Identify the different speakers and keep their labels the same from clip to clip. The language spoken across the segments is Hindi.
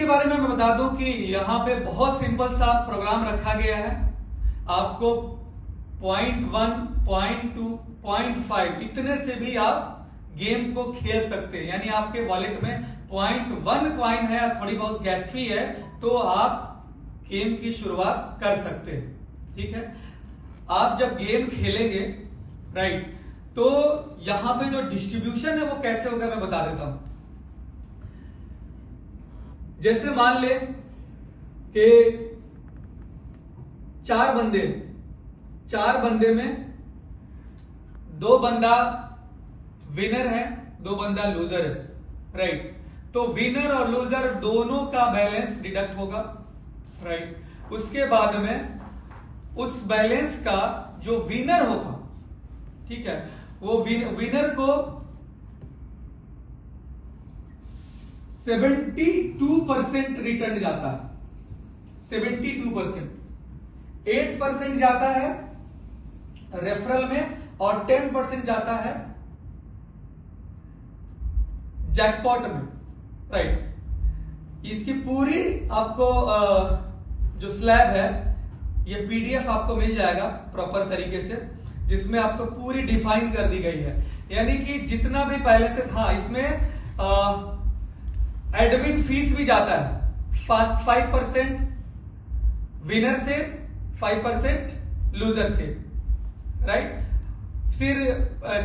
Speaker 1: बारे में मैं बता दूं कि यहां पे बहुत सिंपल सा प्रोग्राम रखा गया है। आपको 0.1, 0.2, 0.5 इतने से भी आप गेम को खेल सकते हैं। यानी आपके वॉलेट में 0.1 कॉइन है या थोड़ी बहुत गैस फी है तो आप गेम की शुरुआत कर सकते हैं। ठीक है, आप जब गेम खेलेंगे राइट, तो यहां पे जो डिस्ट्रीब्यूशन है वो कैसे होगा मैं बता देता हूं। जैसे मान ले कि 4 बंदे में 2 बंदा विनर है, 2 बंदा लूजर है राइट। तो विनर और लूजर दोनों का बैलेंस डिडक्ट होगा राइट। उसके बाद में उस बैलेंस का जो विनर होगा, ठीक है, वो विनर को 72% रिटर्न जाता है। 72%, 8% जाता है रेफरल में और 10% जाता है जैकपॉट में राइट। इसकी पूरी आपको जो स्लैब है ये पीडीएफ आपको मिल जाएगा प्रॉपर तरीके से, जिसमें आपको पूरी डिफाइन कर दी गई है। यानी कि जितना भी पहले से, हाँ इसमें एडमिन फीस भी जाता है 5% विनर से, 5% लूजर से राइट। फिर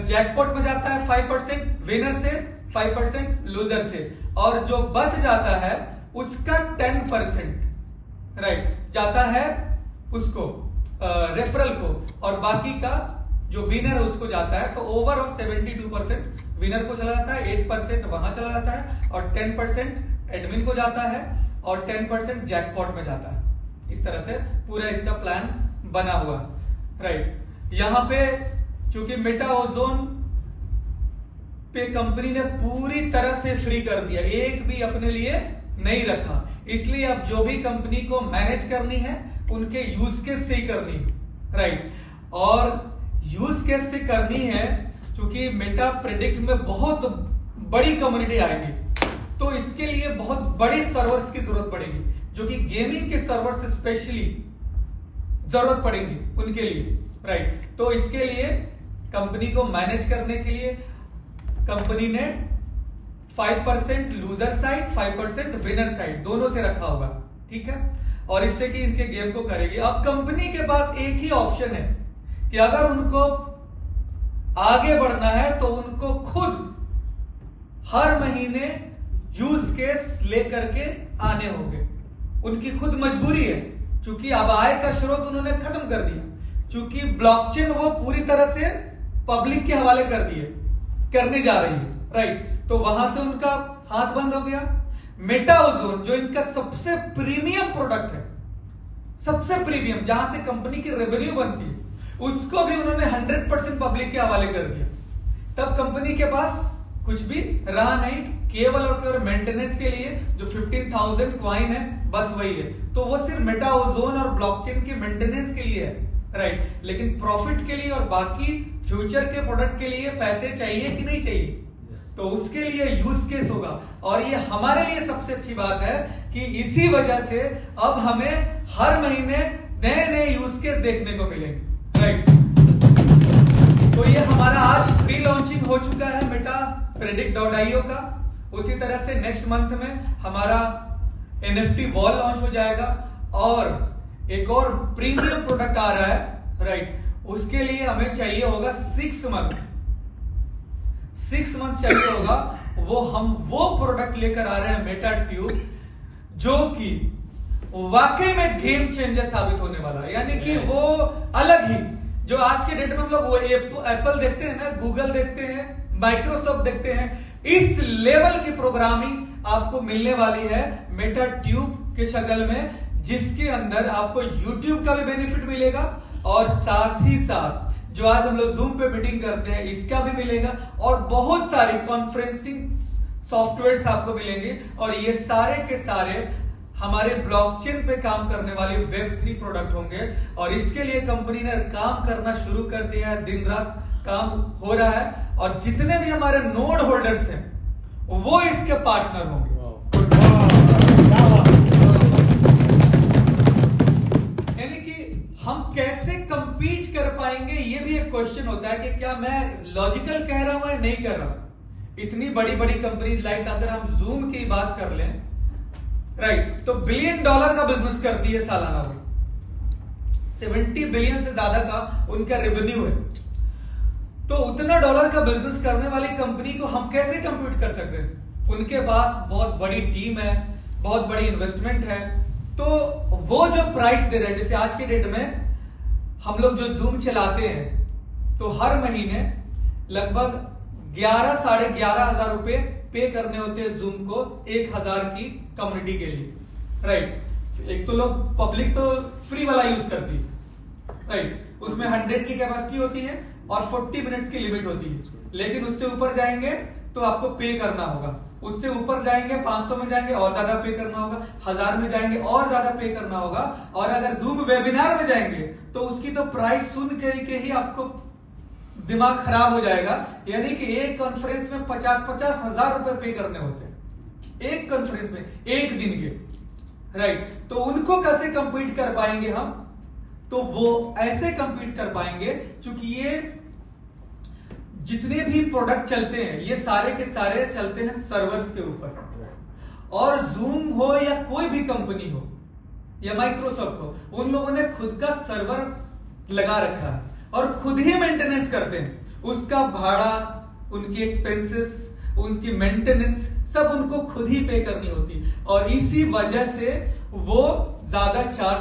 Speaker 1: जैकपॉट में जाता है 5% विनर से, 5% लूजर से, और जो बच जाता है उसका 10% राइट जाता है उसको रेफरल को, और बाकी का जो विनर है उसको जाता है। तो ओवरऑल 72% विनर को चला जाता है, 8% वहां चला जाता है और 10% एडमिन को जाता है और 10% जैकपॉट में जाता है। इस तरह से पूरा इसका प्लान बना हुआ राइट। यहां पे चूंकि मेटा ओजोन पे कंपनी ने पूरी तरह से फ्री कर दिया, एक भी अपने लिए नहीं रखा, इसलिए अब जो भी कंपनी को मैनेज करनी है उनके यूज केस से ही करनी है राइट। और यूज केस से करनी है क्योंकि मेटा प्रेडिक्ट में बहुत बड़ी कम्युनिटी आएगी, तो इसके लिए बहुत बड़ी सर्वर्स की जरूरत पड़ेगी, जो कि गेमिंग के सर्वर्स स्पेशली जरूरत पड़ेगी उनके लिए राइट। तो इसके लिए कंपनी को मैनेज करने के लिए कंपनी ने 5% लूजर साइड, 5% विनर साइड दोनों से रखा होगा, ठीक है। और इससे कि इनके गेम को करेगी। अब कंपनी के पास एक ही ऑप्शन है कि अगर उनको आगे बढ़ना है तो उनको खुद हर महीने यूज केस लेकर के आने होंगे। उनकी खुद मजबूरी है, क्योंकि अब आय का स्रोत उन्होंने खत्म कर दिया, क्योंकि ब्लॉकचेन वो पूरी तरह से पब्लिक के हवाले करने जा रही है राइट। तो वहां से उनका हाथ बंद हो गया। मेटा ओजोन जो इनका सबसे प्रीमियम प्रोडक्ट है, सबसे प्रीमियम, जहां से कंपनी की रेवेन्यू बनती है, उसको भी उन्होंने 100% पब्लिक के हवाले कर दिया। तब कंपनी के पास कुछ भी रहा नहीं, केवल और केवल मेंटेनेंस के लिए जो 15,000 कॉइन है बस वही है। तो वो सिर्फ मेटा ओजोन और ब्लॉकचेन के मेंटेनेंस के लिए है राइट। लेकिन प्रॉफिट के लिए और बाकी फ्यूचर के प्रोडक्ट के लिए पैसे चाहिए कि नहीं चाहिए, तो उसके लिए यूज केस होगा। और ये हमारे लिए सबसे अच्छी बात है कि इसी वजह से अब हमें हर महीने नए नए यूज केस देखने को मिलेंगे राइट। तो ये हमारा आज प्री लॉन्चिंग हो चुका है मेटा predict.io का। उसी तरह से नेक्स्ट मंथ में हमारा NFT वॉल लॉन्च हो जाएगा और एक और प्रीमियम प्रोडक्ट आ रहा है राइट। उसके लिए हमें चाहिए होगा 6 मंथ चाहिए होगा। हम वो प्रोडक्ट लेकर आ रहे हैं मेटा ट्यूब, जो कि वाकई में गेम चेंजर साबित होने वाला है। यानी कि वो अलग ही, जो आज के डेट में हम लोग वो एप्पल देखते हैं ना, गूगल देखते हैं, माइक्रोसॉफ्ट देखते हैं, इस लेवल की प्रोग्रामिंग आपको मिलने वाली है मेटा ट्यूब के शक्ल में, जिसके अंदर आपको यूट्यूब का भी बेनिफिट मिलेगा और साथ ही साथ जो आज हम लोग जूम पे मीटिंग करते हैं इसका भी मिलेगा, और बहुत सारी कॉन्फ्रेंसिंग सॉफ्टवेयर्स आपको मिलेंगे। और ये सारे के सारे हमारे ब्लॉकचेन पे काम करने वाले Web3 प्रोडक्ट होंगे। और इसके लिए कंपनी ने काम करना शुरू कर दिया है, दिन रात काम हो रहा है, और जितने भी हमारे नोड होल्डर्स हैं वो इसके पार्टनर होंगे। क्वेश्चन होता है कि क्या मैं लॉजिकल कह रहा हूं या नहीं कह रहा हूं। इतनी बड़ी बड़ी कंपनीज लाइक अगर हम जूम की बात कर लें, राइट, तो $1 बिलियन का बिजनेस करती है सालाना वो, 70 बिलियन से ज्यादा का उनका रेवेन्यू है। तो उतना डॉलर का बिजनेस करने वाली कंपनी को हम कैसे कंप्यूट कर सकते हैं? उनके पास बहुत बड़ी टीम है, बहुत बड़ी इन्वेस्टमेंट है। तो वो जो प्राइस दे रहे हैं, जैसे आज के डेट में हम लोग जो जूम चलाते हैं तो हर महीने लगभग 11 साढ़े 11,000 रुपए पे करने होते हैं जूम को 1,000 की कम्युनिटी के लिए, राइट। एक तो लोग पब्लिक तो फ्री वाला यूज करती है, राइट, उसमें 100 की कैपेसिटी होती है और 40 मिनट्स की लिमिट होती है। लेकिन उससे ऊपर जाएंगे तो आपको पे करना होगा, उससे ऊपर जाएंगे 500 में जाएंगे और ज्यादा पे करना होगा, 1000 में जाएंगे और ज्यादा पे करना होगा। और अगर जूम वेबिनार में जाएंगे तो उसकी तो प्राइस सुन के ही आपको दिमाग खराब हो जाएगा। यानी कि एक कॉन्फ्रेंस में 50-50 हजार रुपए पे करने होते हैं एक कॉन्फ्रेंस में, एक दिन के, राइट। तो उनको कैसे कंप्लीट कर पाएंगे हम? तो वो ऐसे कंप्लीट कर पाएंगे क्योंकि ये जितने भी प्रोडक्ट चलते हैं ये सारे के सारे चलते हैं सर्वर्स के ऊपर। और जूम हो या कोई भी कंपनी हो या माइक्रोसॉफ्ट हो, उन लोगों ने खुद का सर्वर लगा रखा है और खुद ही मेंटेनेंस करते हैं। उसका भाड़ा, उनकी एक्सपेंसेस, उनकी मेंटेनेंस सब उनको खुद ही पे करनी होती है और इसी वजह से वो ज्यादा चार्ज